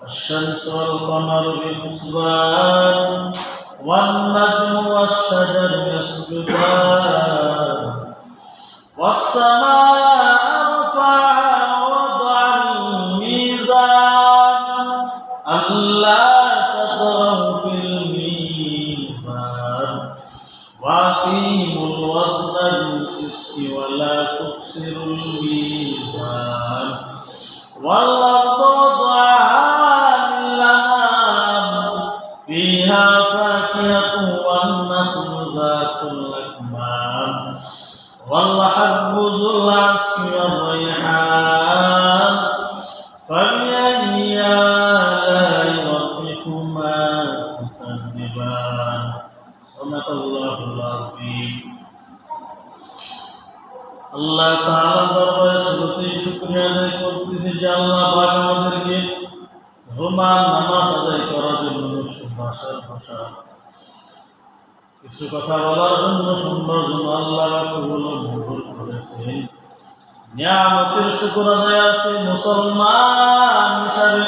الشمس والقمر بحسبان والنجم والشجر يسجدان والسماء رفعها ووضع الميزان ألا تطغوا في الميزان وأقيموا الوزن بالقسط ولا تخسروا الميزان والأرض وضعها للأنام فيها فاكهة والنخل ذات الأكمام والحب ذو العصف والريحان فبأي آلاء ربكما تكذبان صدق الله العظيم আল্লাহ তাআলা দরবারে শুরুতেই শুকরিয়া আদায় করতেছি যে আল্লাহ পাক আমাদেরকে জুমার নামাজ আদায় করার জন্য ভাষার ভাষা কিছু কথা বলার জন্য সুন্দর জন্য আল্লাহ কবুল ও মঞ্জুর করেছেন। নিয়ামতের শুকর আদায়ার্থে মুসলমান হিসাবে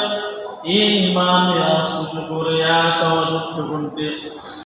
ঈমানে আওয়াজ উঁচু করে এক আওয়াজ উচ্চ কণ্ঠে